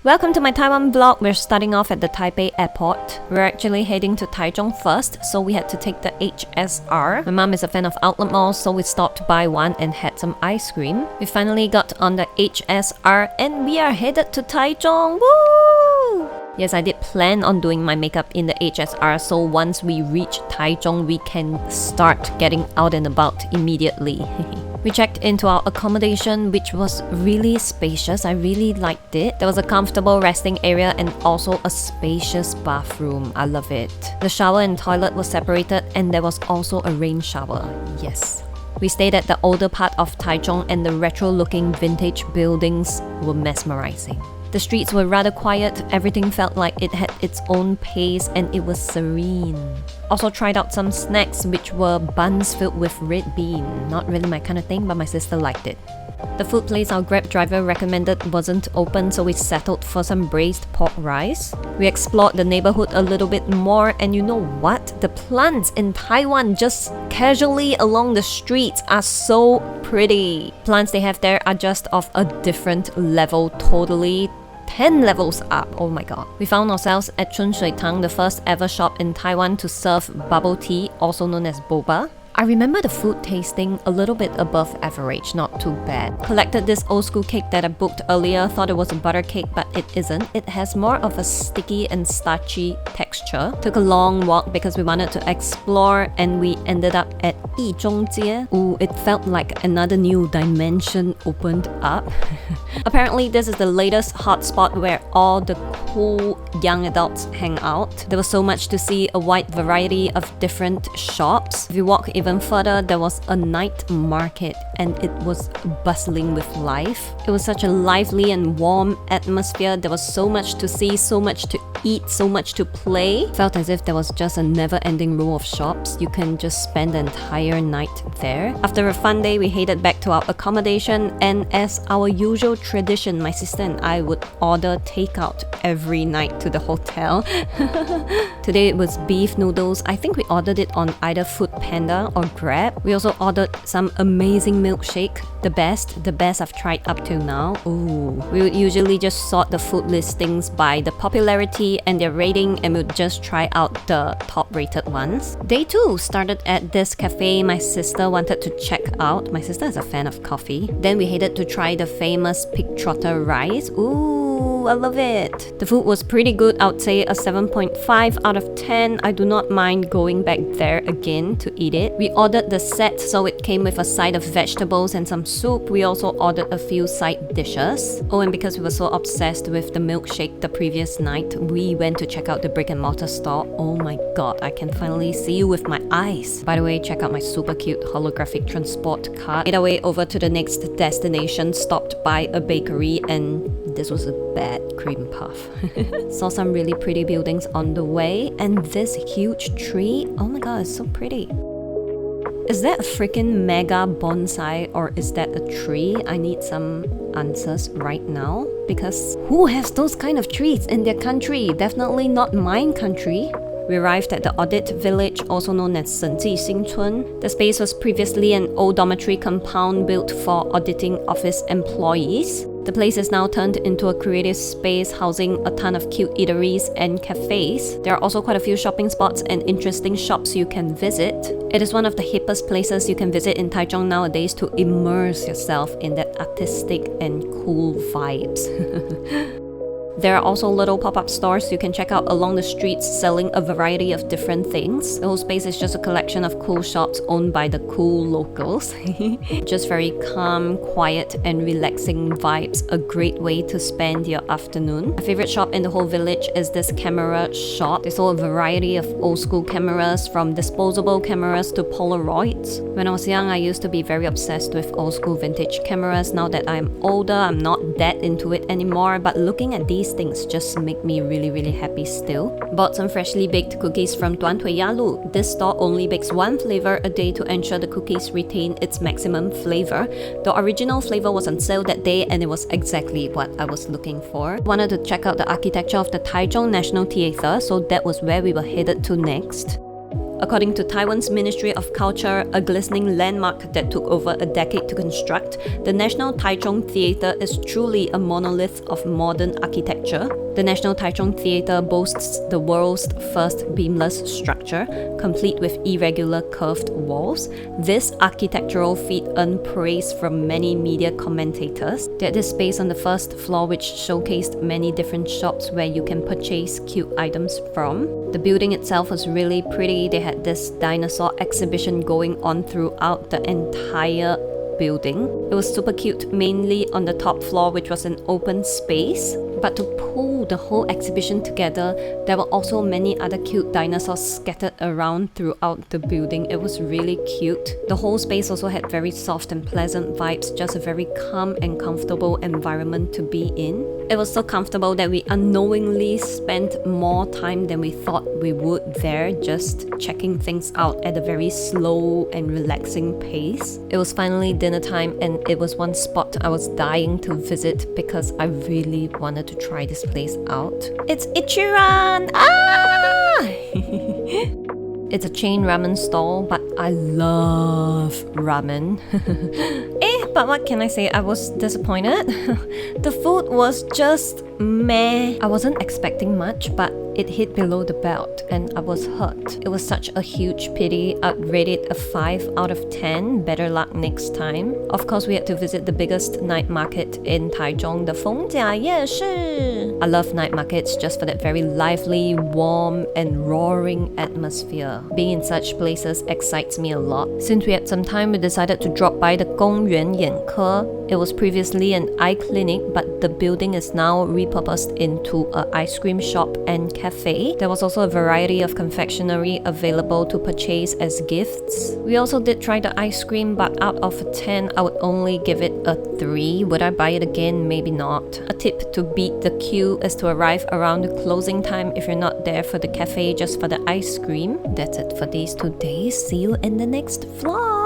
Welcome to my Taiwan vlog. We're starting off at the Taipei airport. We're actually heading to Taichung first, so we had to take the HSR. My mom is a fan of outlet malls, so we stopped by one and had some ice cream. We finally got on the HSR and we are headed to Taichung. Woo! Yes, I did plan on doing my makeup in the HSR, so once we reach Taichung, we can start getting out and about immediately. We checked into our accommodation, which was really spacious. I really liked it. There was a comfortable resting area and also a spacious bathroom. I love it. The shower and toilet was separated and there was also a rain shower. Yes. We stayed at the older part of Taichung and the retro-looking vintage buildings were mesmerizing. The streets were rather quiet, everything felt like it had its own pace and it was serene. Also tried out some snacks which were buns filled with red bean. Not really my kind of thing, but my sister liked it. The food place our Grab driver recommended wasn't open, so we settled for some braised pork rice. We explored the neighborhood a little bit more, and you know what? The plants in Taiwan just casually along the streets are so pretty. Plants they have there are just of a different level totally. 10 levels up, oh my god. We found ourselves at Chun Shui Tang, the first ever shop in Taiwan to serve bubble tea, also known as boba. I remember the food tasting a little bit above average, not too bad. Collected this old school cake that I booked earlier, thought it was a butter cake, but it isn't. It has more of a sticky and starchy texture. Took a long walk because we wanted to explore and we ended up at Yizhongjie. Ooh, it felt like another new dimension opened up. Apparently, this is the latest hotspot where all the cool young adults hang out. There was so much to see, a wide variety of different shops. If you walk even further, there was a night market and it was bustling with life. It was such a lively and warm atmosphere. There was so much to see, so much to eat, so much to play. Felt as if there was just a never-ending row of shops. You can just spend the entire night there. After a fun day, we headed back to our accommodation, and as our usual tradition, my sister and I would order takeout every night to the hotel. Today it was beef noodles. I think we ordered it on either Foodpanda or Grab. We also ordered some amazing milkshake. The best I've tried up till now. Ooh. We would usually just sort the food listings by the popularity and their rating, and we would just try out the top rated ones. Day 2 started at this cafe my sister wanted to check out. My sister is a fan of coffee. Then we headed to try the famous pig trotter rice. Ooh, I love it. The food was pretty good. I would say a 7.5 out of 10. I do not mind going back there again to eat it. We ordered the set, so it came with a side of vegetables and some soup. We also ordered a few side dishes. Oh, and because we were so obsessed with the milkshake the previous night, we went to check out the brick and mortar store. Oh my god, I can finally see you with my eyes. By the way, check out my super cute holographic transport card. Made our way over to the next destination, stopped by a bakery, and this was a bad cream puff. Saw some really pretty buildings on the way, and this huge tree, oh my god, it's so pretty. Is that a freaking mega bonsai or is that a tree? I need some answers right now, because who has those kind of trees in their country? Definitely not mine country. We arrived at the Audit Village, also known as Senji Xingchun. The space was previously an old dormitory compound built for auditing office employees. The place is now turned into a creative space housing a ton of cute eateries and cafes. There are also quite a few shopping spots and interesting shops you can visit. It is one of the hippest places you can visit in Taichung nowadays to immerse yourself in that artistic and cool vibes. There are also little pop-up stores you can check out along the streets selling a variety of different things. The whole space is just a collection of cool shops owned by the cool locals. Just very calm, quiet and relaxing vibes. A great way to spend your afternoon. My favorite shop in the whole village is this camera shop. They sold a variety of old school cameras, from disposable cameras to Polaroids. When I was young, I used to be very obsessed with old school vintage cameras. Now that I'm older, I'm not that into it anymore, but looking at these things just make me really happy still. Bought some freshly baked cookies from Duan Tui Yalu. This store only bakes one flavor a day to ensure the cookies retain its maximum flavor. The original flavor was on sale that day and it was exactly what I was looking for. Wanted to check out the architecture of the Taichung National Theatre, so that was where we were headed to next. According to Taiwan's Ministry of Culture, a glistening landmark that took over a decade to construct, the National Taichung Theatre is truly a monolith of modern architecture. The National Taichung Theatre boasts the world's first beamless structure, complete with irregular curved walls. This architectural feat earned praise from many media commentators. They had this space on the first floor which showcased many different shops where you can purchase cute items from. The building itself was really pretty. They had this dinosaur exhibition going on throughout the entire building. It was super cute, mainly on the top floor, which was an open space. But to pull the whole exhibition together, there were also many other cute dinosaurs scattered around throughout the building. It was really cute. The whole space also had very soft and pleasant vibes, just a very calm and comfortable environment to be in. It was so comfortable that we unknowingly spent more time than we thought we would there, just checking things out at a very slow and relaxing pace. It was finally dinner time, and it was one spot I was dying to visit because I really wanted to try this place out. It's Ichiran! Ah! It's a chain ramen stall, but I love ramen. But what can I say? I was disappointed. The food was just meh. I wasn't expecting much, but it hit below the belt and I was hurt. It was such a huge pity. I'd rate it a 5 out of 10. Better luck next time. Of course, we had to visit the biggest night market in Taichung, the Fengjia Yeshi. I love night markets just for that very lively, warm and roaring atmosphere. Being in such places excites me a lot. Since we had some time, we decided to drop by the Gongyuan Yanke. It was previously an eye clinic, but the building is now repurposed into an ice cream shop and cafe. There was also a variety of confectionery available to purchase as gifts. We also did try the ice cream, but out of a 10, I would only give it a 3. Would I buy it again? Maybe not. A tip to beat the queue is to arrive around the closing time if you're not there for the cafe, just for the ice cream. That's it for these 2 days. See you in the next vlog.